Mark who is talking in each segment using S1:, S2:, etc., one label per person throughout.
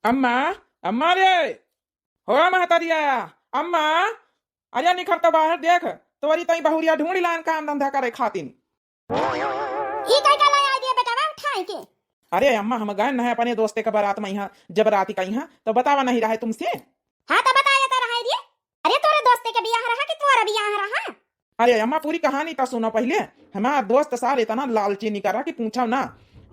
S1: अम्मा, अम्मा रे, हो महतरिया, अम्मा, अरे निखर तो बाहर देख, तोरी तई बहुरिया ढूंढी लान काम धंधा करे खातिन।
S2: ई काय का लाया आइडिया बेटा बा उठाए के।
S1: अरे अम्मा हम गए नहीं अपने दोस्ते के बारात में यहाँ जब रात का यहाँ तो बतावा नहीं रहा है तुमसे।
S2: हां तो बताया तो रहा रे। अरे तोरे दोस्त के बियाह रहा कि तोरा बियाह रहा?
S1: अरे अम्मा पूरी कहानी तो सुनो पहले। हमारा दोस्त सार इतना लालची निकला कि पूछा ना,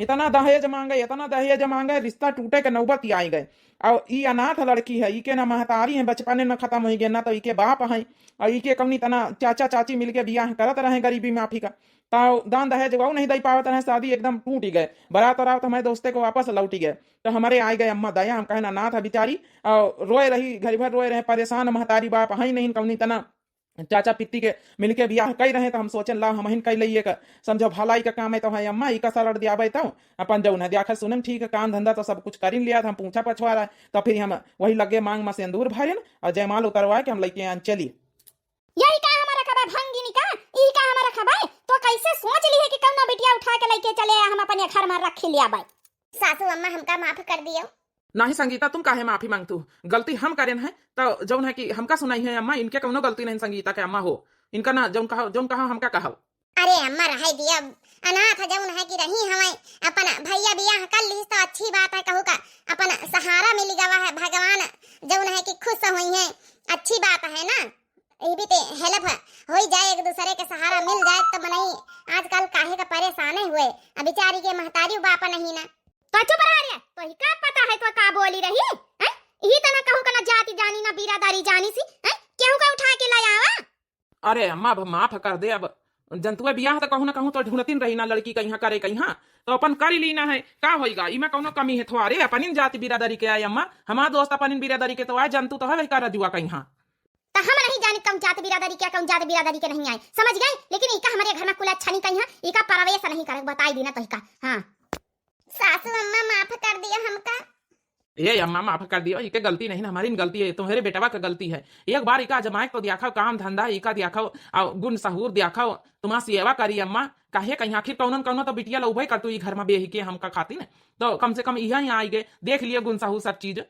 S1: इतना दहेज मांगे रिश्ता टूटे के नौबत आई गए। और ई अनाथ लड़की है, इके ना महतारी है, बचपने में खत्म हो गए ना तो इके बाप है, और इके कौनी तना चाचा चाची मिलके बियाह करत रहे गरीबी माफी का, तो दान दहेज वो नहीं दे पावत रहे, शादी एकदम टूट ही गए। बारात और तो हमारे दोस्ते को वापस लौटी गए तो हमारे आ गए अम्मा दया, हम कहना नाथ है बेचारी, और रोए रही घर भर रोए रहे, परेशान महतारी बाप है नहीं कौनी तना चाचा पित्ती के मिलके बियाह कई रहे तो हम सोचन ला हम कई लइए का समझो भलाई का काम है तो है अम्मा ई का सलट दिया तो अपन जौन है दिया सुनम ठीक है काम धंधा तो सब कुछ कर लिया था, हम पूछा पछवा रहा है तो फिर हम वही लगे मांग में सिंदूर भरे और जयमाल उतरवाए कि हम लेके आन चली।
S2: यही का हमारा खबर भंगी निका ई का हमारा खबर तो कैसे सोच ली है कि कौनो बिटिया उठा के लेके चले हम अपने घर में रख लिया भाई। सासू अम्मा हमका माफ कर दियो।
S1: नहीं संगीता तुम काहे माफी मांगतू, गलती हम करें है तो जौन है कि हमका सुनाई है अम्मा, इनके कौनो गलती नहीं संगीता के अम्मा हो, इनका ना जौन कहा हमका कहा।
S2: अरे अम्मा रह दिया अनाथ जौन है कि रही हमें अपन भैया बियाह कर ली तो अच्छी बात है, कहू का अपन सहारा मिल गवा है, भगवान जौन है कि खुश हुई है, अच्छी बात है ना। ये भी तो हेल्प हो जाए, एक दूसरे के सहारा मिल जाए तो नहीं आजकल काहे का परेशान हुए, अब बेचारी के महतारी बाप नहीं ना तो चुप रह रे। तो ही का पता है तो का बोली रही है, यही तना कहू का ना जाति जानी ना बिरादरी जानी सी है, केहू का उठा के लाया आवा।
S1: अरे अम्मा अब माफ कर दे, अब जंतुए बियाह तो कहूँ ना कहूँ तो ढूंढतीन रही ना लड़की कहीं करे कहीं तो अपन कर ही लीना है, का होगा इमा कौनो कमी है थोड़े अपन जाति बिरादरी के आए अम्मा, हमारा दोस्त अपन बिरादरी के तो आए, जंतु तो है कर जुआ कहीं
S2: तो हम नहीं जाने कौन जात बिरादरी क्या कौन जात बिरादरी के नहीं आए, समझ गए। लेकिन इका हमारे घर में कुल अच्छा नहीं कहीं है, इका परवेश नहीं करे बताई देना तो इका। हां सासू अम्मा माफ कर दिया हमका।
S1: ये अम्मा माफ कर दियो, इके गलती नहीं हमारी गलती है, तुम्हारे बेटवा का गलती है। एक बार इका जमाए तो दिखाओ काम धंधा इका दिखाओ और गुण सहूर दिखाओ, तुम्हारा सेवा करी अम्मा, काहे कहीं आखिर कौन कौन तो बिटिया लोभे कर तू घर में बेही के हमका खाती न, तो कम से कम यहाँ आई गए देख लिए गुण सहूर सब चीज।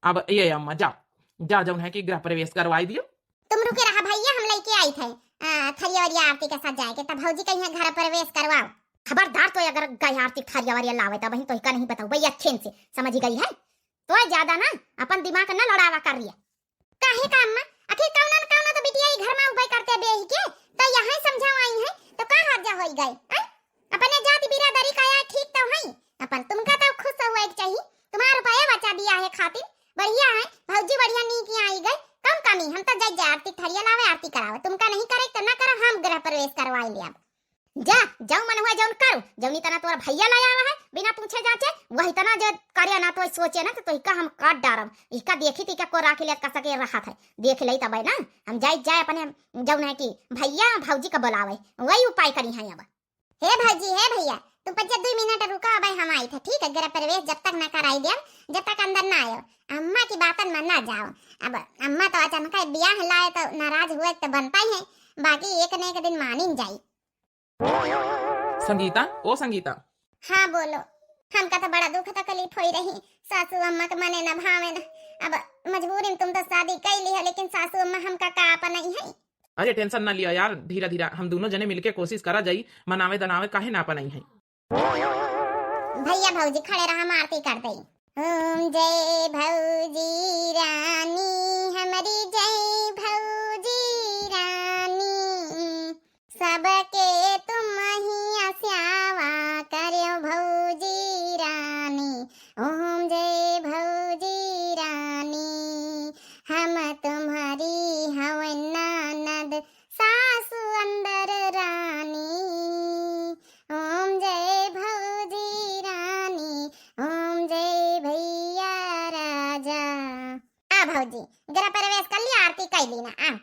S1: अब ये अम्मा जा जौन है कि गृह प्रवेश करवाई दियो।
S2: तुम रुके रहा भैया, हम लेके आई थे थरिया आरती के साथ जाएंगे तब भौजी कहीं घर प्रवेश करवाओ। खबरदार तो अगर गई आरती थरिया लावे तब तो इका नहीं बताओ भैया, अच्छे से समझ गई है तो ज्यादा ना अपन दिमाग ना लड़ावा कर रही है। काहे का अम्मा आखिर कौन कौन तो बिटिया घर में उबे करते बेही के तो यहां समझाओ आई है तो का हाथ जा होई गए, अपने जाति बिरादरी का या ठीक तो है, अपन तुमका तो खुश हुआ एक चाहिए, तुम्हारा रुपया बचा दिया है खातिर बढ़िया है, भौजी बढ़िया नीक आई गई, कम कमी हम तो जाए आरती थरिया लावे आरती करावे, तुमका नहीं करे तो ना करो, हम गृह प्रवेश करवाई ले। अब जा जाओ मन हुआ जौन करो, जौनी तना तोरा भैया लाया हुआ है बिना पूछे जाचे वही तना जो करे ना तो सोचे ना तो इका हम काट डारम, इका देखी थी को राख ले का सके रहा था देख ले तब ना हम जाए अपने जौन है कि भैया भौजी का बुलावे वही उपाय करी है। अब हे भौजी हे भैया तुम 2 मिनट रुको, अब हम आई थे ठीक है, गृह प्रवेश जब तक ना कराई दिया जब तक अंदर ना आयो, अम्मा की बातन में ना जाओ। अब अम्मा तो अचानक ब्याह लाए तो नाराज हुए तो बनता ही है, बाकी एक न एक दिन मानी जाई।
S1: संगीता ओ संगीता।
S2: हाँ बोलो। हमका तो बड़ा दुख तकलीफ होई रही, सासू अम्मा के मने न भावे न, अब मजबूरी में तुम तो शादी कर ली है लेकिन सासू अम्मा हमका का आपा नहीं है।
S1: अरे टेंशन ना लिया यार, धीरे धीरे हम दोनों जने मिलके कोशिश करा जाई, मनावे दनावे काहे ना नहीं है।
S2: भैया भौजी खड़े रहा, हम आरती कर दई। ओम जय भौजी रानी हमारी जय भौजी रानी, सबके तुम ही स्यावा करो भौजी रानी। ओम जय भौजी रानी हम तुम्हारी हवन ननद सासु अंदर रानी। ओम जय भौजी रानी ओम जय भैया राजा। आ भौजी गृह प्रवेश कर लिया, आरती कर ली ना। आ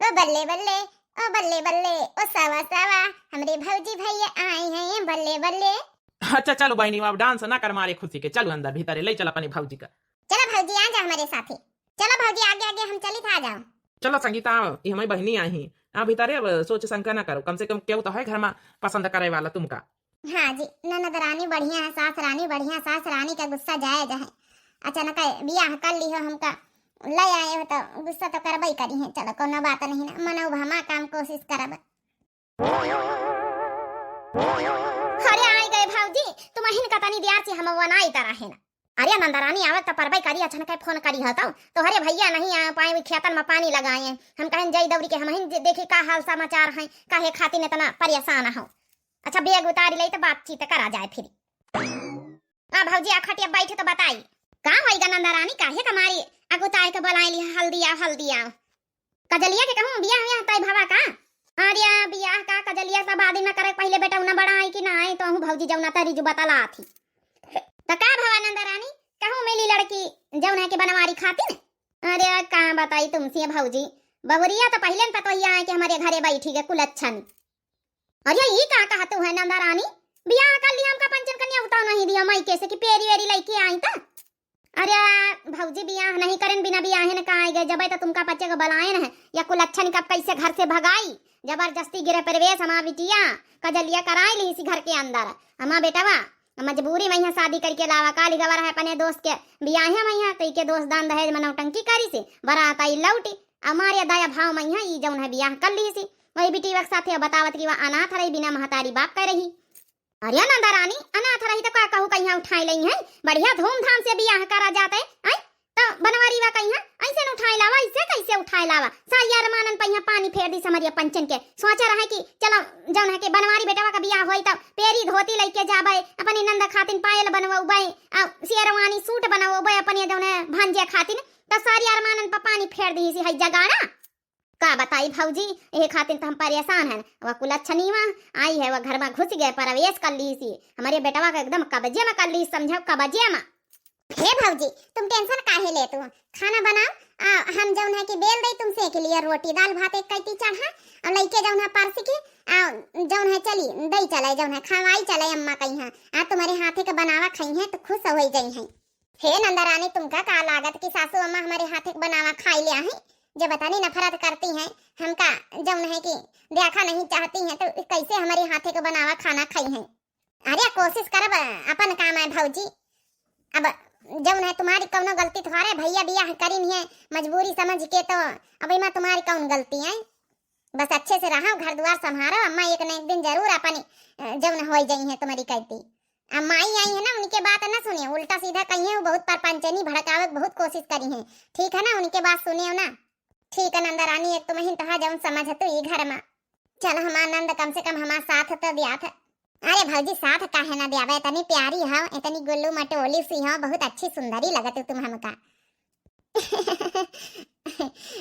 S2: ओ बल्ले बल्ले ओ बल्ले बल्ले ओ सवा सवा हमारे भौजी भैया आए हैं बल्ले बल्ले।
S1: अच्छा चलो बहनी अब डांस ना कर मारे खुशी के, चलो अंदर भीतर ले चल अपनी भौजी का।
S2: चलो भौजी आ जाओ हमारे साथे, चलो भौजी आगे आगे हम चली था, आ जाओ।
S1: चलो संगीता ये हमारी बहनी आई आ भीतर, अब सोच शंका ना करो, कम से कम क्यों तो है घर में पसंद करे वाला तुमका।
S2: हाँ जी ननद रानी बढ़िया है, सास रानी बढ़िया, सास रानी का गुस्सा जायज है, अचानक बियाह कर ली हो हमका ले आए हो तो गुस्सा तो करबई करी है। चलो कोनो बात नहीं ना, मनो भमा काम कोशिश करब। अरे आई गए भौजी, तुम हिन का तनी दियार से हम बनाई तरह है ना। अरे नंदरानी आवत तो परबई करी, अचानक फोन करी हो तो हरे भैया नहीं आ पाए, खेतन में पानी लगाए हम कहन जई दौड़ी के हम हिन देखी का हाल समाचार है, काहे खातिर इतना परेशान हो। अच्छा बेग उतारी ले तो बातचीत करा जाए फिर। भौजी आ खटिया बैठे तो बताई का होइगा नंदरानी, काहे कमारी अगुताए के बोलाई ली हल्दिया कजलिया के कहूं बियाह हुआ तय भवा का। अरे बियाह का कजलिया सब आदि न करे, पहले बेटा उना बड़ा आई कि ना आई तो भौजी जौना तरी जो बतला थी तो का भवा नंदरानी कहूं मेली लड़की जौन है के बनवारी खातिर। अरे का बताई तुमसे भौजी, बहुरिया तो पहले पता ही आए कि हमारे घरे बैठी है कुल अच्छा नहीं। अरे ये का कहा तू है नंदरानी, बियाह कर लिया हमका पंचन कन्या उतार नहीं दिया मई कैसे कि पेरी वेरी लेके आई था। अरे भौजी बियाह नहीं करें बिना बियाह न का आई गए, जब तो तुमका बच्चे को बलाए न या कुल अच्छा नहीं कब कैसे घर से भगाई, जबरदस्ती गिरे प्रवेश हमारा बिटिया कजलिया कराई ली इसी घर के अंदर। हमारा बेटावा मजबूरी में शादी करके लावा काली गवर है अपने दोस्त के बियाह में तो के दोस्त दान दहेज में नौटंकी करी से बरात आई लौटी हमारे दया भाव में ई जौन है बियाह कर ली सी। वही बिटी वक्त साथे बतावत की वह अनाथ रही बिना महतारी बाप कर रही। अरे नंदरानी अनाथ रही तो का कहू कहीं उठाई लई है, बढ़िया धूमधाम से बियाह करा जाते है तो बनवारी वा कहीं ऐसे न उठाई लावा, ऐसे कैसे उठाई लावा। सारिया रमानन पहिया पानी फेर दी समरिया पंचन के सोचा रहा कि चलो जौन है के बनवारी बेटवा का बियाह होई तो पेरी धोती लेके जाबे अपनी नंद खातिन पायल बनवाबे आ शेरवानी सूट बनवाबे अपनी जौन है भांजे खातिन तो सारिया रमानन पर पानी फेर दी सी है जगाड़ा। का बताई भौजी ये खातिर तो हम परेशान हैं। वह कुल अच्छा नहीं वहाँ आई है, वह घर में घुस गए प्रवेश कर ली सी हमारे बेटवा का एकदम कब्जे में कर ली, समझो कब्जे में। हे भौजी तुम टेंशन काहे ले, तू खाना बनाओ, हम जौन है कि बेल दे तुमसे के लिए रोटी दाल भात एक कैती चढ़ा और लइके जौन है परस के जौन है चली दई चले जौन है खवाई चले अम्मा कहीं है तुम्हारे हाथे के बनावा खाई है तो खुश हो गई है। हे नंदरानी तुमका का लागत की सासू अम्मा हमारे हाथे के बनावा खाई लिया है, जो बतानी नफरत करती हैं हमका जौन है कि देखा नहीं चाहती हैं तो कैसे हमारे हाथे के बनावा खाना खाई हैं। अरे कोशिश करब अपन काम है भौजी, अब जौन है तुम्हारी कौनो गलती तुम्हारे भैया बियाह करी नहीं है मजबूरी समझ के तो अभी मैं तुम्हारी कौन गलती है। बस अच्छे से रहो घर द्वार संभालो, अम्मा एक न एक दिन जरूर अपनी जौन हो जाई है तुम्हारी कहती। अम्मा आई है ना उनके बात न सुनिए, उल्टा सीधा कही है, वो बहुत परपंचनी भड़कावे बहुत कोशिश करी है, ठीक है ना उनके बात सुनियो ना। ठीक है नंदरानी एक तुम्हें तो जौन समझ तो ये घर में चल हमारा नंद कम से कम हमारा साथ तो दिया था। अरे भौजी साथ काहे ना दिया, इतनी प्यारी हो इतनी गुल्लू मटोली सी हो, बहुत अच्छी सुंदरी लगत तुम हमका।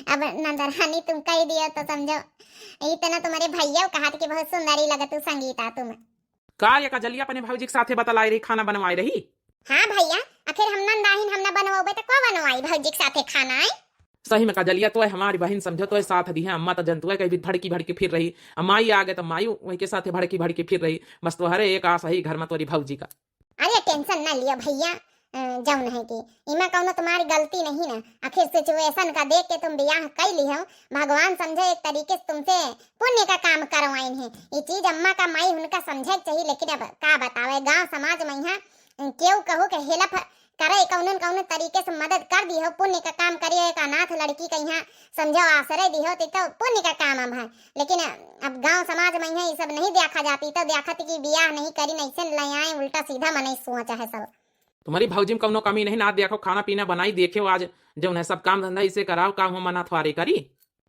S2: अब नंदरानी तुम कह दियो तो समझो इतना तुम्हारे भैया कहा कि बहुत सुंदरी लगत संगीता तुम।
S1: का ये कजलिया अपने भौजी के साथे बतलाई रही खाना बनवाई रही।
S2: हाँ भैया आखिर हम नंदाहीन हम न बनवाबे तो को बनवाई भौजी के साथे खाना है।
S1: सही में कजलिया तो है हमारी बहन समझो तो है साथ दी है, अम्मा तो जंतु है कहीं भड़की भड़की फिर रही, माई आ गए तो माई वही के साथ भड़की भड़की फिर रही, बस तो हरे एक आस ही घर में तोरी भौजी का।
S2: अरे टेंशन ना लियो भैया, जौन है कि इमा कौनो तुम्हारी गलती नहीं ना, आखिर सिचुएशन का देख के तुम बियाह कर ली हो, भगवान समझे एक तरीके से तुमसे पुण्य का काम करवाइन है। ये चीज अम्मा का माई उनका समझे चाहिए, लेकिन अब का बतावे गांव समाज में यहाँ क्यों कहो कि हेल्प करे कौन तरीके से मदद कर दी हो, पुण्य का काम करिए, एक अनाथ लड़की का यहाँ समझो आश्रय दी हो तो पुण्य का काम अब है। लेकिन अब गांव समाज में ये सब नहीं देखा जाती, तो देखत कि बियाह नहीं करी नहीं से ले आए उल्टा सीधा मने सोचा है सब।
S1: तुम्हारी भौजी में कौनो कमी नहीं ना, देखो खाना पीना बनाई देखो आज जो है सब काम धंधा इसे कराओ, काम हो मना थवारी करी।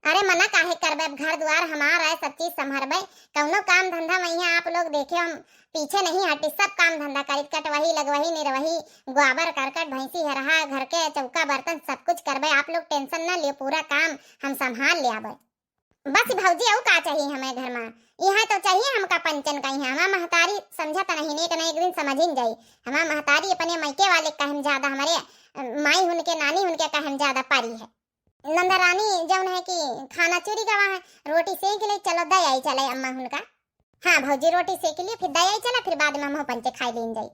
S2: अरे मना काहे करबे, घर द्वार हमारा है, सब चीज संभरबे, कौनो काम धंधा में आप लोग देखे हम पीछे नहीं हटी, सब काम धंधा करित कटवही लगवही निरवही गोबर करकट भैंसी हरहा घर के चौका बर्तन सब कुछ करबे, आप लोग टेंशन ना लियो, पूरा काम हम संभाल ले आबे। बस भौजी और का चाहिए हमें घर में, यहाँ तो चाहिए हमका पंचन कहीं है, हमारा महतारी समझा तो नहीं, एक न एक दिन समझ ही जाई। हमारा महतारी अपने मैके वाले कहम ज्यादा, हमारे माई उनके नानी उनके कहम ज्यादा पारी है। नंदरानी जौन है कि खाना चोरी का वहाँ रोटी सेक ले, चलो दया ही चले अम्मा उनका। हाँ भौजी रोटी सेक लिए फिर दया ही चला, फिर बाद में हम पंचे खाई लेन जाई।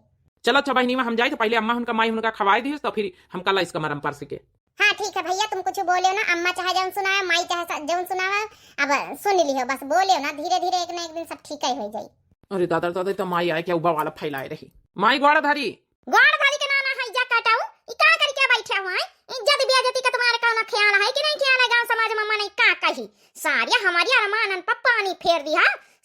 S1: चलो अच्छा बहनी हम जाए तो पहले अम्मा उनका माई उनका खवाई दी तो फिर हम कल इसका मरम पर सके।
S2: हाँ ठीक है भैया, तुम कुछ बोले ना, अम्मा चाहे जौन सुनाया माई चाहे जौन सुनावा अब सुन लियो, बस बोले ना, धीरे धीरे एक न एक दिन सब ठीक ही हो जाई।
S1: अरे दादा दादा तो माई आए क्या उबा वाला फैलाए रही, माई ग्वाड़ा धारी
S2: के नाना है जा काटाऊ ई का करके रही। सारिया हमारी अरमानन पर पानी फेर दिया।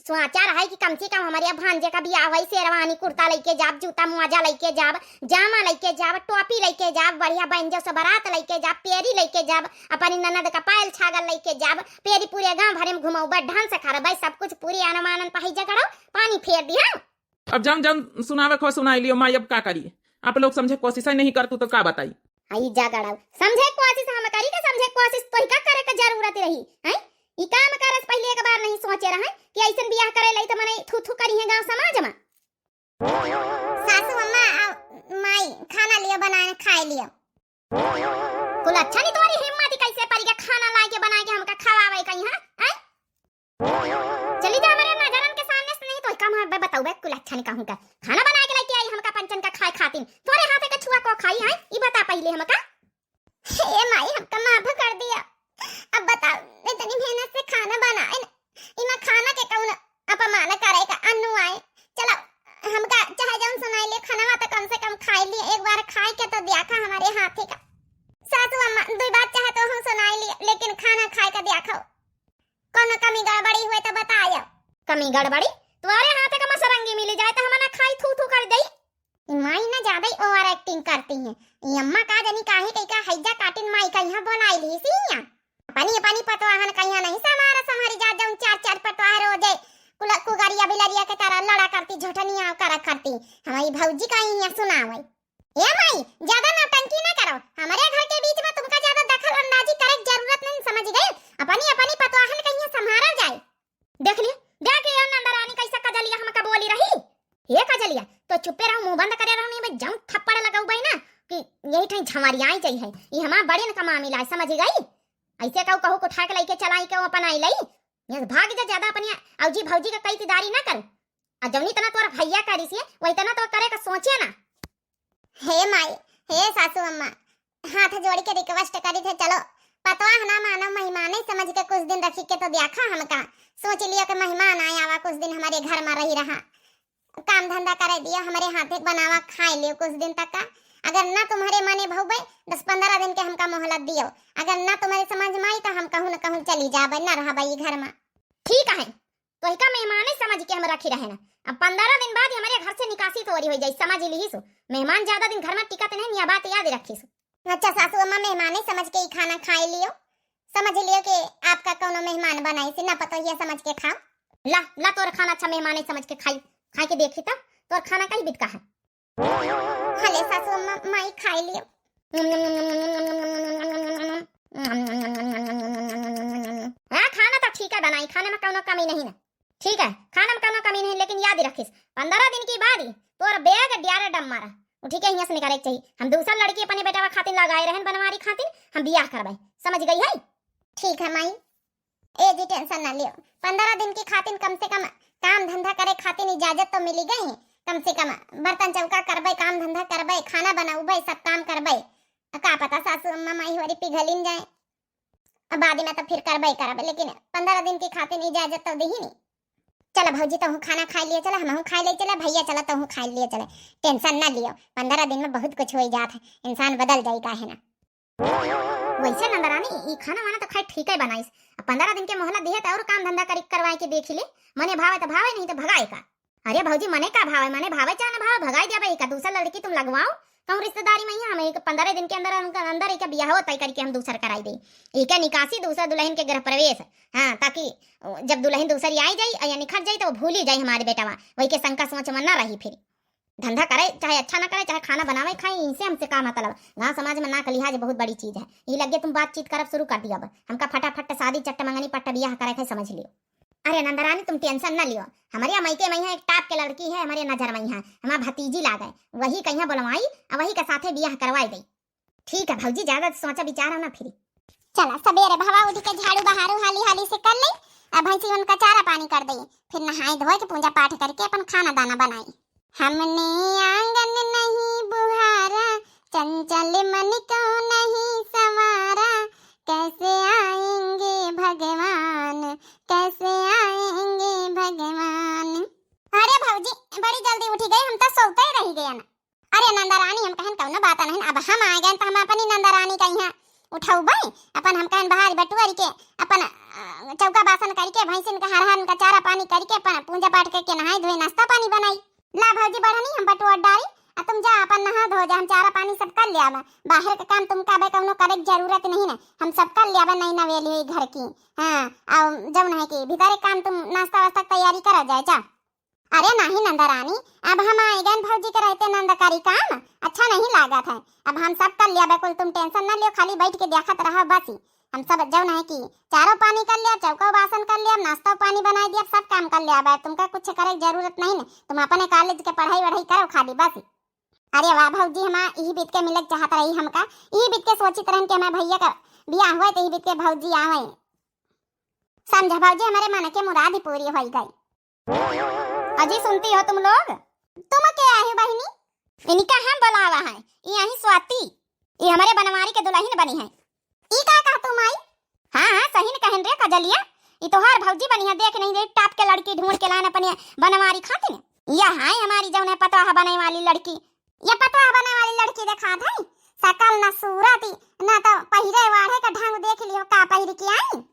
S2: सोचा रहा है कि कम से कम हमारे भांजे का बियाह हुई, शेरवानी कुर्ता लेके जाब, जूता मुआजा लेके जाब, जामा लेके जाब, टोपी लेके जाब, बढ़िया बंजो से बारात लेके जाब, पेरी लेके जाब, अपनी ननद का पायल छागल लेके जाब, पेरी पूरे गांव भरे में घुमाऊ, ढंग से खा सब कुछ पूरी अरमानन पर जगड़ो पानी फेर दिया।
S1: अब जम जम सुनावे खो सुनाई लियो माई, अब का करिए? आप लोग समझे कोशिश ही नहीं करतू तो का बताई?
S2: आई जगड़ो समझे कोशिश हम करी के, समझे कोशिश तो का करे के जरूरत रही है। ई काम करस पहले एक बार नहीं सोचे रहे कि ऐसन बियाह करे लई त मने थू थू करी है गांव समाज में। सासू अम्मा माई खाना लियो बनाए खाए लियो। कुल अच्छा नहीं तुम्हारी हिम्मत कैसे परी के खाना ला के बना के हमका खवावे कहीं हां? चली जा हमारे नजरन के सामने से, नहीं तो काम है बताओ बे। कुल अच्छा नहीं कहूं का खाना बना के लेके आई हमका पंचन का खाए खातिन, तोरे हाथे का छुआ को खाई है ई बता पहले हमका। हे माई हमका माफ कर दिया। अब बताओ इतनी मेहनत से खाना बनाए इमा खाना के कौन अपमान करेगा? अन्नू आए चलो हमका चाहे जौन सुनाई ले खाना तो कम से कम खाई लिए, एक बार खाए के तो देखा हमारे हाथे का। सासू अम्मा दो बात चाहे तो हम सुनाई लिए, लेकिन खाना खाए का देखो कोनो कमी गड़बड़ी हुए तो बताओ। कमी गड़बड़ी तुम्हारे हाथे का मसरंगी मिल जाए तो हम ना खाई थू थू कर दई। माई ना ज्यादा ही ओवर एक्टिंग करती है। ये अम्मा का जानी काहे कई का हैजा काटिन माई का यहां बोलाई ली सिया। पानी पानी पतवाहन कहिया नहीं समारा समारी जा जाऊं चार चार पतवाह रोजे कुला कुगारिया बिलारिया के तरह लड़ा करती झोटनिया करा करती। हमारी भौजी का यहां सुनावे। ए माई ज्यादा नौटंकी ना करो, हमारे घर के बीच में तुमका ज्यादा दखल अंदाजी करे की जरूरत नहीं, समझ गए? अपनी अपनी पतवाहन कहिया संभाला जाए। देख लियो नंदरानी कैसा कजलिया हमका बोली रही। ये कजलिया तो चुपे रहो, मुंह बंद करे रहो, नहीं मैं जम थप्पड़ लगाऊ भाई ना कि यही ठई झमारी आई जाई है। ये हमार बड़े न का मामला है, समझ गई? ऐसे कहू को उठा के लेके चलाई के अपन आई लई ये भाग जा, ज्यादा अपनी औजी भौजी का कई तिदारी ना कर। आ जौनी तना तोर भैया करी से वही तना तो करे का सोचे ना। हे माई हे सासू अम्मा हाथ जोड़ के रिक्वेस्ट करी थे, चलो पतवाह ना मानो मेहमान समझ के कुछ दिन रखी के तो देखा हमका। सोच लियो कि मेहमान आया आवा कुछ दिन हमारे घर में रही रहा, काम धंधा करे दिया, हमारे हाथे बनावा खाए लियो कुछ दिन तक का। अगर ना तुम्हारे माने भाऊ भाई 10-15 दिन के हमका मोहलत दियो, अगर ना तुम्हारे समझ में आई तो हम कहूं न कहूं चली जाबे ना रहा भाई घर में। ठीक है तो इका मेहमान समझ के हम रखी रहे ना। अब 15 दिन बाद हमारे घर से निकासी तोरी हो जाई, समझ ली सो। मेहमान ज्यादा दिन घर में टिकत नहीं, ये बात याद रखी सो। अच्छा सासू अम्मा मेहमान समझ के ही खाना खाए लियो, समझ लियो कि आपका कोनो मेहमान बनाई से ना पता ये समझ के खाओ। ला ला तोर खाना अच्छा मेहमान समझ के खाई खा के देखी तब तोर खाना कहीं बिटका है। हले सासू अम्मा माई खाई लियो। हाँ खाना तो ठीक है बनाई, खाने में कोनो कमी नहीं ना। ठीक है खाना में कोनो कमी नहीं, लेकिन याद रखिस 15 दिन की बाद ही तोर बैग डियारे डम मारा उठी के यहाँ से निकाले चाहिए। हम दूसरा लड़की अपने बेटा खातिर लगाए रहन बनवारी खातिर हम बियाह करवाए, समझ गई है? ठीक है माई ए जी टेंशन ना लियो। 15 दिन की खातिर कम से कम काम धंधा करे खातिर इजाजत तो मिली गई, कम से कम बर्तन चौका करबे, काम धंधा करबे, खाना बनाऊबे, सब काम करबे। का पता सासू अम्मा माई हमारी पिघलिन जाए, अब बाद में तो फिर करबे करबे, लेकिन 15 दिन की खातिर इजाजत तो दी नहीं। चलो भौजी तो खाना खा लिए, चलो हम खा ले, चलो भैया चलो तो खा लिए, चले टेंशन ना लियो। 15 दिन में बहुत कुछ हो जाता है, इंसान बदल जाएगा है ना। वैसे नंदरानी ये खाना वाना तो खाए ठीक है बनाइस। 15 दिन के मोहलत दिए तो और काम धंधा करवाए के देख ले, मने भावे तो भावे नहीं तो भगाए का। अरे भौजी मने का भावे, मने भावे चाहे ना भावे भगाई देबे का। दूसरा लड़की तुम लगवाओ तो रिश्तेदारी में ही हमें 15 दिन के अंदर एक बियाह होता है करके हम दूसरा कराई दे। एक निकासी दूसरा दुल्हन के गृह प्रवेश, हाँ ताकि जब दुल्हन दूसरी आई जाए या निखर जाए तो वो भूल ही जाए हमारे बेटा वही के शंका सोच में ना रही। फिर धंधा करे चाहे अच्छा ना करे, चाहे खाना बनावे खाए, इनसे हमसे का मतलब। गाँव समाज में ना का लिहाज बहुत बड़ी चीज है। ये लगे तुम बातचीत करब शुरू कर दिया, हमका फटाफट शादी चट्ट मंगनी पट्टा बियाह करे थे, समझ लियो। अरे नंदरानी तुम टेंशन ना लियो, हमारे मायके में एक टाप के लड़की है, हमारे नजर में है, हमारा भतीजी ला गए, वही कहीं बुलवाई और वही के साथे बियाह करवाई गई। ठीक है भौजी ज्यादा सोचा विचार ना फिर। चला सवेरे भावा उठ के झाड़ू बहारू हाली हाली से कर ले, अब भैंसी उनका चारा पानी कर दे, फिर नहाए धोए के पूजा पाठ करके अपन खाना दाना बनाई। हमने आंगन नहीं बुहारा, चंचल मन को नहीं संवारा, कैसे आएंगे भगवान, कैसे आएंगे भगवान। अरे भौजी बड़ी जल्दी उठी गई, हम तो सोते ही रह गए ना। अरे नंदरानी हम कहन कौनो बात नहीं, अब हम आ गए तो हम अपनी नंदरानी का यहाँ उठाऊबै अपन हम कहन बहार बटुआरी के अपन चौका बासन करके भैंसिन का हरहन का चारा पानी करके अपन पूजा पाठ करके नहाई धोई नाश्ता पानी बनाई। ला भौजी बढ़नी हम बटुआ डारी आ तुम जा अपन नहा धो जा, हम चारा पानी सब कर ले आवा। बाहर का काम तुम का कौनो करे की जरूरत नहीं ना, हम सब कर ले आवा। नहीं नवेली हुई घर की हां और जौन है कि भीतर काम तुम नाश्ता वास्ता तैयारी करा जाए जा। अरे नहीं नंदा रानी, अब हम आएगन भौजी के रहते नंदकारी काम अच्छा नहीं लागत है। अब हम सब कर लिया बिल्कुल, तुम टेंशन न लियो, खाली बैठ के देखत रहो बस। हम सब जौन है कि चारों पानी कर लिया, चौका बासन कर लिया, नाश्ता पानी बना दिया, सब काम कर लिया। अब तुमका कुछ करे की जरूरत नहीं ना, तुम अपने कॉलेज के पढ़ाई वढ़ाई करो खाली बस। अरे वाह भौजी, हम यही बीत के मिलक चाहत रही, हमका यही बीत के सोचित रहन कि हमारे भैया का बियाह हुआ तो यही बीत के भौजी आवे। समझ भौजी, हमारे मन के मुराद ही पूरी हो गई। अजी सुनती हो तुम लोग? तुम क्या आए हो बहिनी? इनका हम बुलावा है, ये यही स्वाति, ये हमारे बनवारी के दुल्हन बनी है। ई का कहा तुम आई? हां हां सही न कहन रे कजलिया, ई तो हर भौजी बनी है। देख नहीं देख टाप के लड़की ढूंढ के लान अपने बनवारी खातिर। यह है हमारी जौन है पतवाह बने वाली लड़की। ये पतवाह बने वाली लड़की देखा था, सकल न सूरत न तो पहिरे वाढ़े का ढंग देख लियो का पहिर के आई।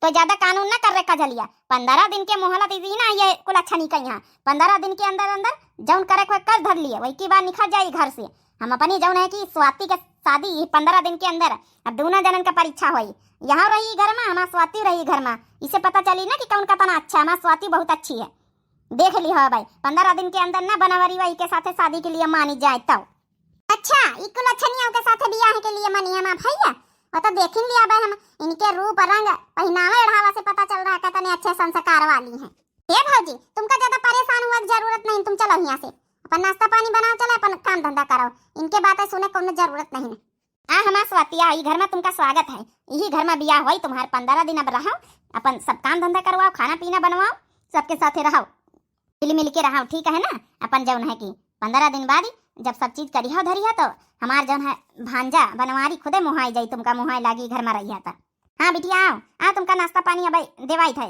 S2: तो ज्यादा कानून न कर रे कजलिया, 15 दिन के मोहलत दी ना, ये कुल अच्छा नहीं कहीं। 15 दिन के अंदर अंदर जौन करे को कर धर लिए, वही की बार निकल जाई घर से। हम अपनी जौन है कि स्वाति के शादी 15 दिन के अंदर, अब दोनों जनन का परीक्षा हुई। यहाँ रही घर में, हमारा स्वाति रही घर में, इसे पता चली ना कि कौन का तना अच्छा। हमारा स्वाति बहुत अच्छी है, देख ली हो भाई। 15 दिन के अंदर ना बनवारी वही के साथ शादी के लिए मानी जाए तब। अच्छा इकुल अच्छनियों के साथ बियाह के लिए मानी हम भैया, और तो देख लिया भाई हम इनके रूप रंग पहनावा ओढ़ावा से पता चल रहा है कितने अच्छे संस्कार वाली हैं। हे भौजी, तुमका ज्यादा परेशान हुआ की जरूरत नहीं, तुम चलो यहाँ से अपन नाश्ता पानी बनाओ, चलो अपन काम धंधा करो, इनके बातें सुने कोनो जरूरत नहीं है। हमारा स्वाति आई घर में, तुमका स्वागत है। यही घर में बियाह हुई तुम्हारे, 15 दिन अब रहो, अपन सब काम धंधा करवाओ, खाना पीना बनवाओ, सबके साथ रहो, मिल मिल के रहो, ठीक है ना। अपन जौन है कि 15 दिन बाद जब सब चीज करी हो धरी हो तो हमार जौन है भांजा बनवारी खुदे मुहाई जाई, तुमका मुहाई लागी घर में रही था। हाँ बिटिया आओ तुमका नाश्ता पानी अब देवाई था,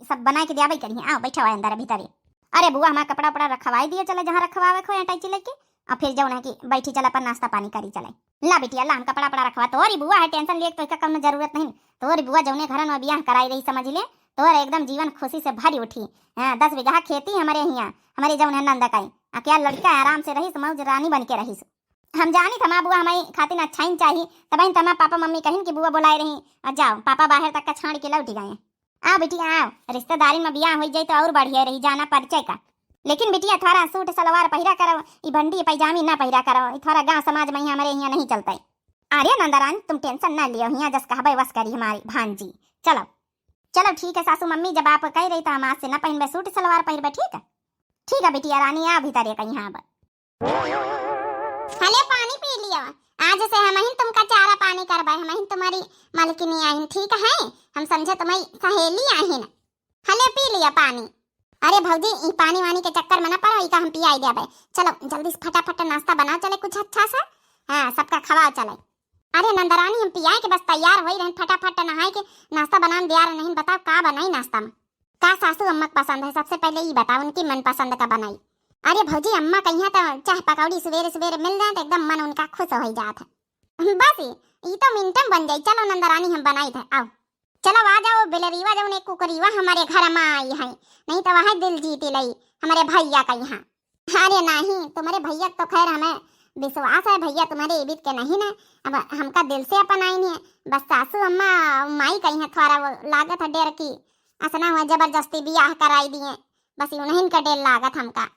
S2: सब बनाए के देवाई करी। आओ बैठा हुआ अंदर भीतर। अरे बुआ हमारा कपड़ा उपड़ा रखवाई दिए, चले जहाँ रखवावे खो टाइची लेके, और फिर जौन है कि बैठी चल अपन नाश्ता पानी करी चले। ला बिटिया ला, हम कपड़ा उपड़ा रखवा, तोरी बुआ है टेंशन लिए तो कम जरूरत नहीं। तोरी बुआ जौने घर में बियाह कराई रही समझ ले, तोर एकदम जीवन खुशी से भरी उठी। 10 बीघा खेती हमारे यहाँ, हमारे जौन है नंदा का क्या लड़का आराम से रही, मौज रानी बन के रही। हम जानी था बुआ हमारी खातिर अच्छा ही चाहिए, तब तमा पापा मम्मी कहिन कि बुआ बुलाए रही, और जाओ पापा बाहर तक का छाड़ के लौट गए। आओ बिटिया आओ, रिश्तेदारी में बियाह हो जाए तो और बढ़िया रही, जाना परिचय का। लेकिन बिटिया थोड़ा सूट सलवार पहिरा करो, ई बंडी पैजामी ना पहिरा करो, थोड़ा गांव समाज में हमारे यहाँ नहीं चलता है। अरे नंदरानी तुम टेंशन ना लियो, यहाँ जस कहबे बस करी हमारी भांजी। चलो चलो ठीक है सासू मम्मी, जब आप कह रही तो हम आज से ना पहनबे सूट सलवार पहिरबे, ठीक है बिटिया रानी, आ भीतर कहीं यहाँ पर। हले पानी पी लियो, आज से हम ही तुमका चारा पानी करवाए, हम ही तुम्हारी मालकिनी आइन, ठीक है। हम समझे तुम्हारी सहेली आइन, हले पी लिया पानी। अरे भौजी ई पानी वानी के चक्कर में ना पड़ो, इका हम पियाई देबे। चलो जल्दी से फटाफट नाश्ता बनाओ चले कुछ अच्छा सा, हाँ सबका खवाओ चले। अरे नंदरानी हम पियाए के बस तैयार हो रहे, फटाफट नहाए के नाश्ता बनाने तैयार नहीं। बताओ का बनाई नाश्ता में, का सासू अम्मा पसंद है, सबसे पहले ये बताओ उनकी मन पसंद का बनाई। अरे भौजी अम्मा कहीं तो चाह पकौड़ी सवेरे सवेरे मिल जाए तो एकदम मन उनका खुश हो जाता है। बस ये तो मिनटम बन जाए। चलो नंदरानी हम बनाई थे, आओ चलो आ जाओ। बिलरीवा जो एक कुकरीवा हमारे घर में आई है, नहीं तो वह दिल जीती लई हमारे भैया का यहाँ। अरे नहीं तुम्हारे भैया तो खैर हमें विश्वास है, भैया तुम्हारे इबित के नहीं ना, अब हमका दिल से अपन आई नहीं है। बस सासू अम्मा माई कहीं है थोड़ा वो लागत है डेर की, असना हुआ जबरदस्ती बियाह कराई दिए, बस उन्हीं का डेर लागत हमका।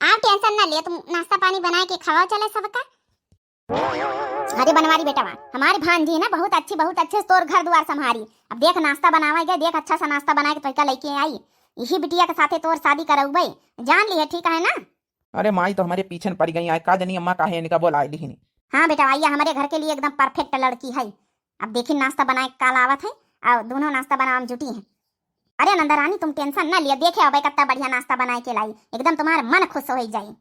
S2: आप टेंशन ना लिए, तुम नाश्ता पानी बनाए के खवाओ चले सबका। अरे बनवारी बेटा हमारी भांजी ना बहुत अच्छे तोर घर द्वार संभारी। अब देख नाश्ता बनावा गया, देख अच्छा सा नाश्ता बना के तोका लेके आई, यही बिटिया के साथे तोर शादी कराऊ भाई, जान ली है ठीक है ना।
S1: अरे माई तो हमारे पीछे पड़ गई है, का जनी अम्मा काहे इनका बोला लिखनी।
S2: हाँ बेटा आइया हमारे घर के लिए एकदम परफेक्ट लड़की है। अब देखी नाश्ता बनाए काल आवत है, और दोनों नाश्ता बनाने में जुटी है। अरे नंदरानी तुम टेंशन ना लिया, देखे अब कितना बढ़िया नाश्ता बनाए के लाई, एकदम तुम्हारा मन खुश हो जाए।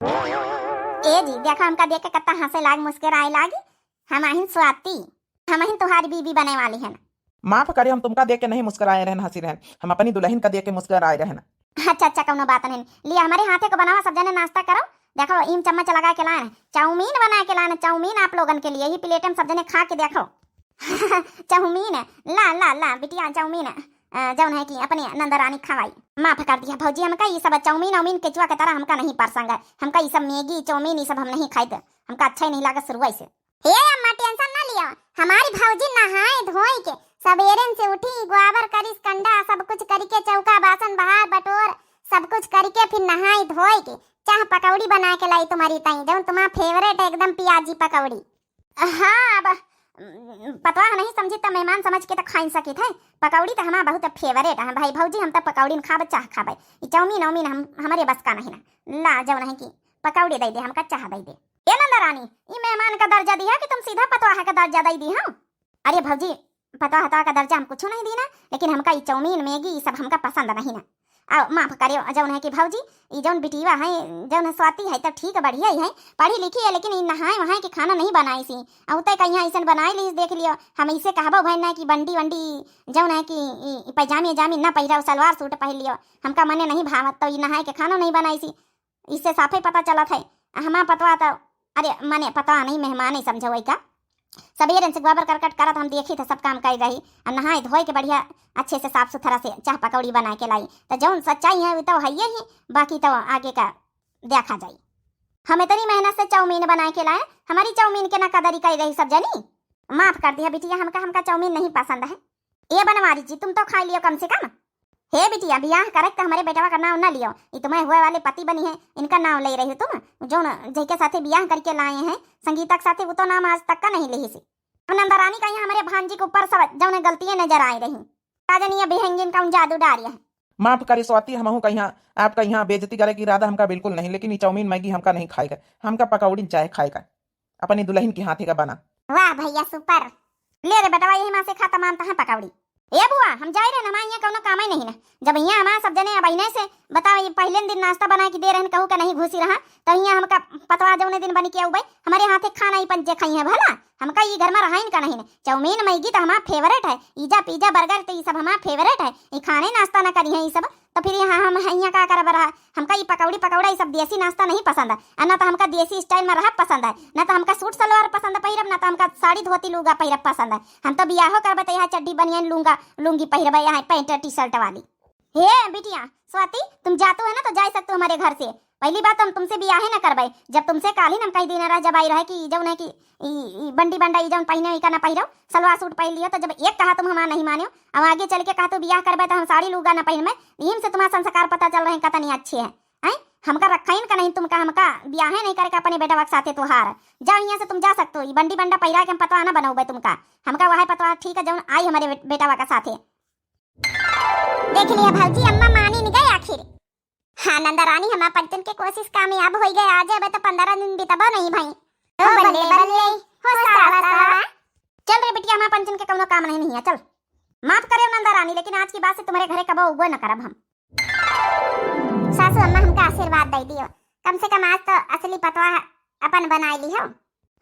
S2: ए जी देखा हमका देख के कितना हंसे लाग मुस्कुराए लागी। हम अहिन स्वाति, हम अहिन तुम्हारी बीबी बने वाली है ना।
S1: माफ करे हम तुमका देख के नहीं मुस्कुराए रहन हंसी रहन, हम अपनी दुल्हन का देख के मुस्कुराए रहन।
S2: अच्छा कौनो बात नहीं लिया, हमारे हाथे को बनावा, सब जने नाश्ता करो देखो ईम चम्मच लगा के लाए चाउमीन बना के लाए चाउमीन आप लोगन के लिए ही प्लेट में सब जने खा के देखो चाउमीन ला ला ला बिटिया चाउमीन जौन है कि अपने नंदरानी खवाई माफ कर दिया भौजी हमका ये सब चाउमीन उमीन केचुआ के तरह हमका नहीं पसंद है हमका ये सब मैगी चाउमीन ये सब हम नहीं खाते हमका अच्छा ही नहीं लगा शुरू से हे अम्मा टेंशन ना लियो हमारी भौजी नहाए धोए के सवेरे से उठी गोबर करिस कंडा सब कुछ करके चौका बासन बहार बटोर सब कुछ करके फिर नहाई धोए के चाह पकौड़ी बना के लाई तुम्हारी ताई जौन तुम्हारा फेवरेट है एकदम प्याजी पकौड़ी हाँ अब पतवा नहीं समझी तो मेहमान समझ के तो खा सकी थे पकौड़ी तो हमारा बहुत फेवरेट है भाई भौजी हम तो पकौड़ी में खाब चाह खाबे चाउमीन उमीन हम हमारे बस का नहीं ना ला जब नहीं की पकौड़ी दे दे हमका चाह दे दे ये नंदरानी ये मेहमान का दर्जा दिया कि तुम सीधा पतवा का दर्जा दे दी हम अरे भौजी पतवा का दर्जा हम कुछ नहीं दी ना लेकिन हमका ये चाउमीन मैगी सब हमका पसंद नहीं ना आओ माफ करियो जौन है कि भौजी ये जौन बिटिया है जौन स्वाति है तो ठीक बढ़िया ही है पढ़ी लिखी है लेकिन नहाए वहाए के खाना नहीं बनाई सी औते कहीं ऐसा बनाई ली देख लियो हम इसे कहबो भाई ना कि बंडी वंडी जौन है कि पैजामी जामी ना पहिराओ सलवार सूट पहन लियो हमका मने नहीं भावत तो ये नहाए के खाना नहीं बनाई सी इससे साफे पता चला है हमारा पतवा तो अरे मने पता नहीं मेहमान ही समझो का सवेरे से गोबर करकट करत हम देखी थे सब काम कर रही और नहाए धोए के बढ़िया अच्छे से साफ सुथरा से चाह पकौड़ी बना के लाई तो जौन सच्चाई है वो तो है ही बाकी तो आगे का देखा जाए हम इतनी मेहनत से चाउमीन बना के लाए हमारी चाउमीन के ना कदरी कर रही सब जनी माफ कर दिया बिटिया हमका चाउमीन नहीं पसंद है ये बनवारी जी तुम तो खा लियो कम से कम हे बिटिया बियाह करक तो हमारे बेटवा का नाम ना लियो ये तुम्हें हुए वाले पति बनी है इनका नाम ले रही हो तुम जो जिनके साथे बियाह करके लाए हैं संगीता के साथे वो तो नाम आज तक का नहीं ली सी नंदरानी का यहाँ हमारे भांजी के ऊपर सब जो गलतियां नजर आ रही काजनिया बेहंगिन का जादू डारिया है
S1: माफ करे स्वाति हम कहीं आपका यहाँ बेइज्जती करे की इरादा हमका बिल्कुल नहीं लेकिन ये चाउमीन मैगी हमका नहीं खाएगा हमका पकौड़ी चाहे खाएगा अपनी दुल्हन के हाथी का बना
S2: वाह भैया सुपर ले रे बेटवा यही मां से खाता मानता है पकौड़ी ए बुआ हम जाए रहे ना यहाँ कौनो काम ही नहीं ना जब यहाँ हमारा सब जने अब इने से बताओ ये पहले दिन नाश्ता बना के दे रहे कहूँ का नहीं घुसी रहा तो यहाँ हमका पतवा जौने दिन बन के भाई हमारे हाथे खाना ही पंचे खाई है भला हमका ये घर में रहा इनका नहीं चाउमीन मैगी तो हमारा फेवरेट है ईजा पिज्जा बर्गर तो ये सब हमारा फेवरेट है ये खाने नाश्ता ना करी है ये सब तो फिर यहाँ हम यहाँ का कर रहा हमका ये पकौड़ी पकौड़ा ये सब देसी नाश्ता नहीं पसंद है ना तो हमका देसी स्टाइल में रह पसंद है ना तो हमका सूट सलवार पसंद पहिरब ना तो हमका साड़ी धोती लूंगा पहिरब पसंद है हम तो बियाहो करबे तो यहाँ चड्डी बनियान लूंगा लूंगी पहिरब यहाँ पैंट टी शर्ट वाली हे बिटिया स्वाति तुम जातो है ना तो जा सकते हो हमारे घर से पहली बात हम तुमसे बियाह ना करबे जब तुमसे काली हम कहीं दिन रह जब आई रहे कि जौन है कि बंडी बंडा ई जौन पहने का ना पहिरो सलवार सूट पहन लियो तो जब एक कहा तुम हमारा नहीं मानो अब आगे चल के कहा तो बियाह करबे तो हम साड़ी लूगा ना पहन में यही से तुम्हारा संस्कार पता चल रहे हैं नहीं अच्छे हैं हमका रखाइन का नहीं तुमका हमका बियाह नहीं करके अपने बेटा वक्त साथे तोहार जाओ यहाँ से तुम जा सकते हो ये बंडी बंडा पहिरा के हम पतवा ना बनाओ तुमका हमका वह पतवा ठीक है जौन आई हमारे बेटा का साथे देख लिया भौजी अम्मा मानी नहीं गए आखिर हाँ नंदरानी हमारा पंचन के कोशिश कामयाब हो गए आज अब तो 15 दिन बीतबो नहीं भाई बल्ले बल्ले हो सावा चल रे बिटिया हमारा पंचन के कोनो काम नहीं है चल माफ करे नंदरानी लेकिन आज की बात से तुम्हारे घरे कबो उगो न करब हम सासू अम्मा हमका आशीर्वाद दे दियो कम से कम आज तो असली पतवा अपन बनाई ली हो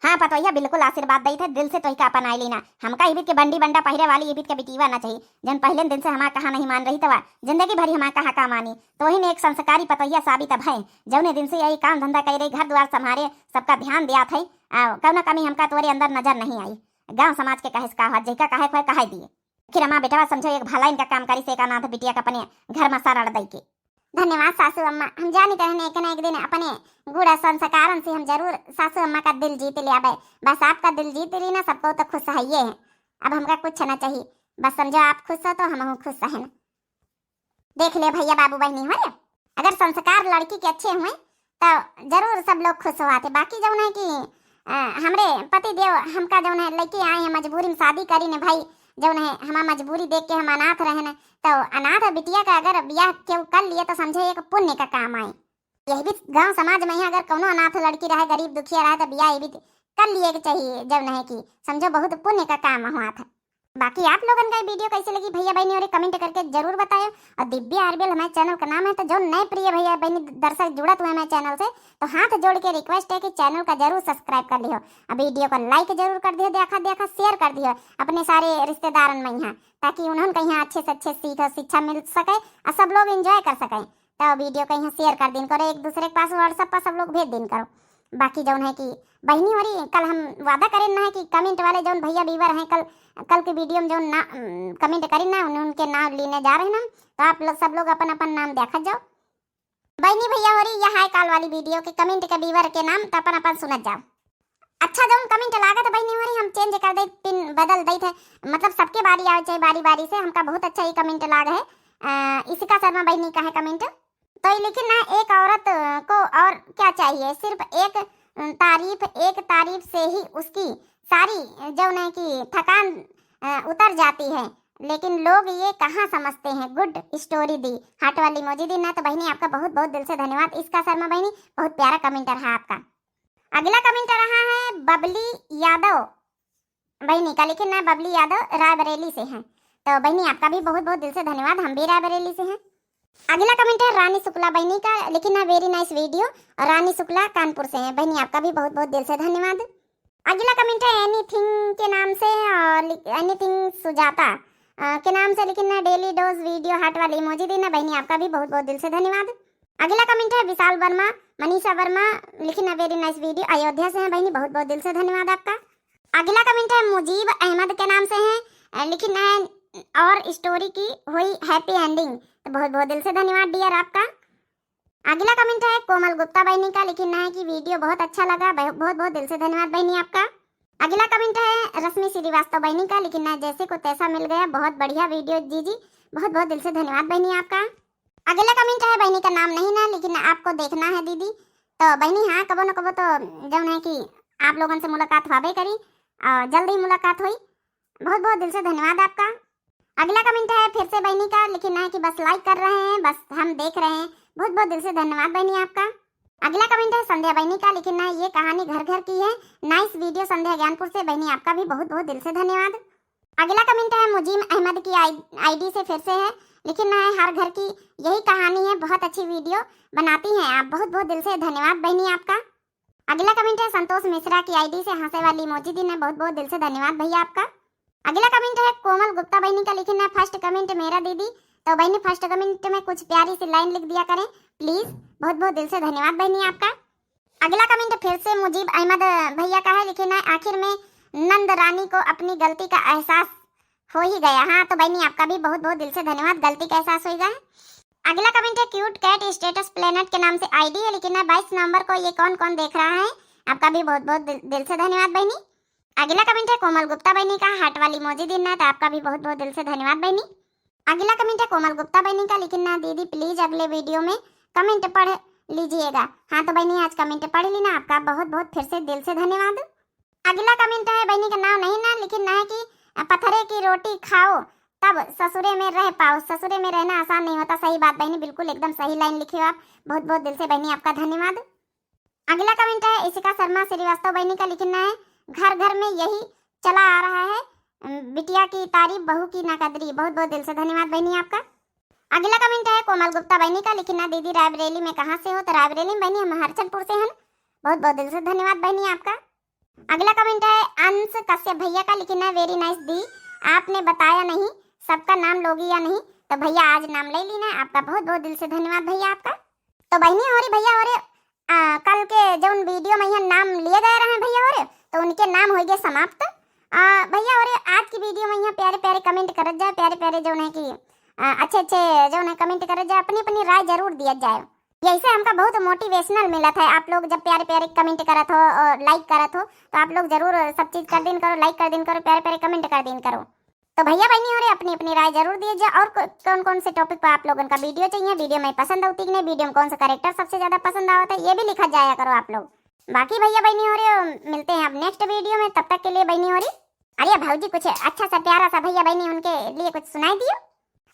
S2: हाँ पतोहिया बिल्कुल आशीर्वाद दी थे दिल से तो का अपनाई लेना हमका इबित के बंडी बंडा पहिरे वाली इबित के बिटीवा ना चाहिए जन पहले दिन से हमारा कहा नहीं मान रही तवा जिंदगी भरी हमारा कहा का मानी तो वही ने एक संस्कारी पतोहिया साबित अब है जौने दिन से यही काम धंधा कर रही घर द्वार संभारे सबका ध्यान दिया थे कौन कमी हमका तुम्हारे अंदर नजर नहीं आई गाँव समाज के कहे कहा जैका कहे कहा दिए फिर हमारा बेटा समझो एक भला इनका काम करी से एक अनाथ बिटिया का अपने घर में सारा दई के धन्यवाद सासू अम्मा हम जानी तरह एक न एक दिन अपने गुड़ा संस्कारण से हम जरूर सासू अम्मा का दिल जीत ले आबे बस आपका दिल जीत ली ना सबको तो खुश है ये है अब हमका कुछ ना चाहिए बस समझो आप खुश हो तो हम खुश है ना देख ले भैया बाबू बहनी हो रे अगर संस्कार लड़की के अच्छे हुए तो जरूर सब लोग खुश होते बाकी जो है कि हमरे पति देव हमका जो है लड़के आए हैं मजबूरी में शादी करी ने भाई जो है हमारा मजबूरी देख के हम अनाथ रहे न तो अनाथ बिटिया का अगर ब्याह क्यों कर लिए तो समझे एक पुण्य का काम आए यही भी गांव समाज में अगर कोनो अनाथ लड़की रहे गरीब दुखिया रहे तो ब्याह भी कर लिए चाहिए जब नहीं की समझो बहुत पुण्य का काम हुआ था बाकी आप लोगों का वीडियो कैसे लगी भैया बहनी और कमेंट करके जरूर बताएं और दिव्या आरबीएल हमारे चैनल का नाम है तो जो नए प्रिय भैया बहनी दर्शक जुड़त हुए हमारे चैनल से तो हाथ जोड़ के रिक्वेस्ट है कि चैनल का जरूर सब्सक्राइब कर लियो अब वीडियो को लाइक जरूर कर दियो देखा शेयर कर दियो अपने सारे रिश्तेदारों में यहाँ ताकि उन्होंने कहीं अच्छे से अच्छे सीख और शिक्षा मिल सके और सब लोग एंजॉय कर सकें तो वीडियो कहीं शेयर कर दिन करो, एक दूसरे के पास व्हाट्सएप पर सब लोग भेज दिन करो। बाकी जौन है कि बहनी हो रही, कल हम वादा करें ना है कि कमेंट वाले जौन भैया बीवर हैं, कल के वीडियो में जो ना कमेंट करें ना, उनके नाम लेने जा रहे हैं हम, तो आप लोग सब लोग अपन अपन नाम देखा जाओ। बहनी भैया हो रही, यह है कल वाली वीडियो के कमेंट के बीवर के नाम, तो अपन अपन सुनत जाओ। अच्छा जौन कमेंट लागा तो बहनी हो रही हम चेंज कर दे, पिन बदल दे थे, मतलब सबके बारी आवे चाहिए बारी बारी से। हमका बहुत अच्छा ये कमेंट लागा है। इसका शर्मा बहनी का है कमेंट, तो लेकिन ना एक औरत को और क्या चाहिए, सिर्फ एक तारीफ से ही उसकी सारी जो है कि थकान उतर जाती है। लेकिन लोग ये कहाँ समझते हैं। गुड स्टोरी दी, हार्ट वाली इमोजी दी ना। तो बहनी आपका बहुत बहुत दिल से धन्यवाद। इसका शर्मा बहनी बहुत प्यारा कमेंट रहा आपका। अगला कमेंट रहा है बबली यादव बहनी का, लेकिन ना बबली यादव रायबरेली से हैं। तो बहनी आपका भी बहुत बहुत दिल से धन्यवाद, हम भी रायबरेली से हैं। अगला कमेंट है रानी शुक्ला बहनी का, लेकिन ना वेरी नाइस वीडियो, रानी शुक्ला कानपुर से हैं। बहनी आपका भी बहुत बहुत दिल से धन्यवाद। अगला कमेंट है एनीथिंग के नाम से, और एनीथिंग सुजाता के नाम से, लेकिन ना डेली डोज वीडियो हार्ट वाली इमोजी दी ना। बहनी आपका भी बहुत बहुत दिल से धन्यवाद। अगला कमेंट है विशाल वर्मा, मनीषा वर्मा, लेकिन ना वेरी नाइस वीडियो, अयोध्या से हैं। बहनी बहुत बहुत दिल से धन्यवाद आपका। अगला कमेंट है मुजीब अहमद के नाम से है, लेकिन है और स्टोरी की हुई हैप्पी एंडिंग। तो बहुत बहुत दिल से धन्यवाद डियर आपका। अगला कमेंट है कोमल गुप्ता बहनी का, लेकिन ना है कि वीडियो बहुत अच्छा लगा, बहुत बहुत दिल से धन्यवाद बहनी आपका। अगला कमेंट है रश्मि श्रीवास्तव बहनी का, लेकिन ना जैसे को तैसा मिल गया, बहुत बढ़िया वीडियो जी, बहुत बहुत दिल से धन्यवाद बहनी आपका। अगला कमेंट है बहनी का नाम नहीं ना, लेकिन आपको देखना है दीदी। तो बहनी हाँ कबो न कबो तो जो है कि आप लोगों से मुलाकात हुआ करी, और जल्द ही मुलाकात हुई। बहुत बहुत दिल से धन्यवाद आपका। अगला कमेंट है फिर से बहनी का, लेकिन ना कि बस लाइक कर रहे हैं, बस हम देख रहे हैं। बहुत बहुत दिल से धन्यवाद बहनी आपका। अगला कमेंट है संध्या बहनी का, लेकिन ना ये कहानी घर घर की है, नाइस वीडियो संध्या ज्ञानपुर से। बहनी आपका भी बहुत बहुत दिल से धन्यवाद। अगला कमेंट है मुजीम अहमद की आईडी से फिर से है, लेकिन ना हर घर की यही कहानी है, बहुत अच्छी वीडियो बनाती हैं आप। बहुत बहुत दिल से धन्यवाद बहनी आपका। अगला कमेंट है संतोष मिश्रा की आईडी से, हंसे वाली इमोजी दी है। बहुत बहुत दिल से धन्यवाद भैया आपका। अगला कमेंट है कोमल गुप्ता बहनी का, लेकिन ना फर्स्ट कमेंट मेरा दीदी। तो बहनी फर्स्ट कमेंट में कुछ प्यारी सी लाइन लिख दिया करें प्लीज। बहुत बहुत दिल से धन्यवाद बहनी आपका। अगला कमेंट फिर से मुजीब अहमद भैया का है, लेकिन आखिर में नंद रानी को अपनी गलती का एहसास हो ही गया। हाँ तो बहनी आपका भी बहुत बहुत दिल से धन्यवाद, गलती का एहसास हो गया। अगला कमेंट है क्यूट कैट स्टेटस प्लेनेट के नाम से आईडी है, लेकिन 22 नवंबर को ये कौन कौन देख रहा है। आपका भी बहुत बहुत दिल से धन्यवाद बहनी। अगला कमेंट है कोमल गुप्ता बहनी का, हार्ट वाली इमोजी देना। तो आपका भी बहुत बहुत दिल से धन्यवाद बहनी। अगला कमेंट है कोमल गुप्ता बहनी का, लेकिन ना दीदी प्लीज अगले वीडियो में कमेंट पढ़ लीजिएगा। हाँ तो बहनी आज कमेंट पढ़ ली ना, आपका बहुत बहुत फिर से दिल से धन्यवाद। अगला कमेंट है बहनी का नाम नहीं ना, लेकिन ना है कि पत्थरे की रोटी खाओ तब ससुरे में रह पाओ। ससुरे में रहना आसान नहीं होता, सही बात बहनी, बिल्कुल एकदम सही लाइन लिखी हो आप। बहुत बहुत दिल से बहनी आपका धन्यवाद। अगला कमेंट है इशिका शर्मा श्रीवास्तव बहनी का, लेकिन ना है घर घर में यही चला आ रहा है, बिटिया की तारीफ बहू की ना कदरी। बहुत बहुत दिल से धन्यवाद बहनी आपका। अगला कमेंट है कोमल गुप्ता बहनी का, लेकिन ना दीदी रायबरेली में कहाँ से हो। तो रायबरेली में बहनी हम हरचंदपुर से हैं। बहुत बहुत दिल से धन्यवाद बहनी आपका। अगला कमेंट है अंश कश्यप भैया का, लेकिन ना वेरी नाइस दी, आपने बताया नहीं सबका नाम लोगी या नहीं। तो भैया आज नाम ले ली ना, आपका बहुत बहुत दिल से धन्यवाद भैया आपका। तो बहनी हो रही भैया हो रहे कल के जो वीडियो में यहाँ नाम लिए गए रहे भैया हो रहे, तो उनके नाम हो गए समाप्त। भैया हो रहे आज की वीडियो में यहाँ प्यारे प्यारे कमेंट कर जाए, प्यारे प्यारे जो है कि अच्छे अच्छे जो है कमेंट कर जाए, अपनी अपनी राय जरूर दिया जाए। यही से हमका बहुत मोटिवेशनल मिला था। आप लोग जब प्यारे प्यारे कमेंट करत हो और लाइक करत हो, तो आप लोग जरूर सब चीज कर दिन करो, लाइक कर दिन करो, प्यारे प्यारे कमेंट कर दिन करो। तो भैया बहनी हो रहे अपनी अपनी राय जरूर दीजिए। और कौन कौन से टॉपिक पर आप लोगों का वीडियो चाहिए, वीडियो में पसंद होती कि नहीं, वीडियो में कौन सा कैरेक्टर सबसे ज्यादा पसंद आता है, ये भी लिखा जाया करो आप लोग। बाकी भैया बहनी हो रहे मिलते हैं अब नेक्स्ट वीडियो में, तब तक के लिए बहनी हो रही अरे भाजी कुछ अच्छा सा प्यारा सा भैया बहनी उनके लिए कुछ सुनाई दियो।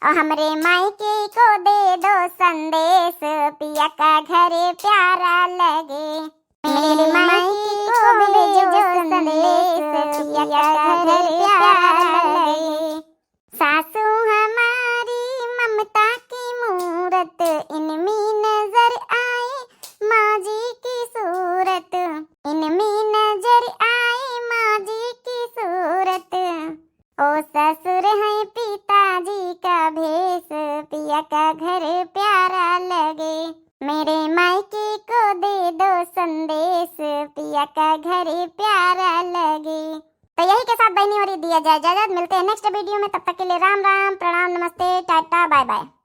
S2: और हमरे मायके को दे दो संदेश, पिया का घर प्यारा लगे। मेरे मायके को भेजो संदेश, पिया का घर प्यारा लगे। सासू हमारी ममता की मूरत, इनमें नजर आए माँ जी की सूरत, इनमें नजर आए माँ जी की सूरत। ओ ससुर है पिताजी का भेष, पिया का घर प्यारा लगे। नहीं हो रही, दिया जाए इजाजत। मिलते हैं नेक्स्ट वीडियो में, तब तक के लिए राम राम, प्रणाम, नमस्ते, टाटा, बाय बाय।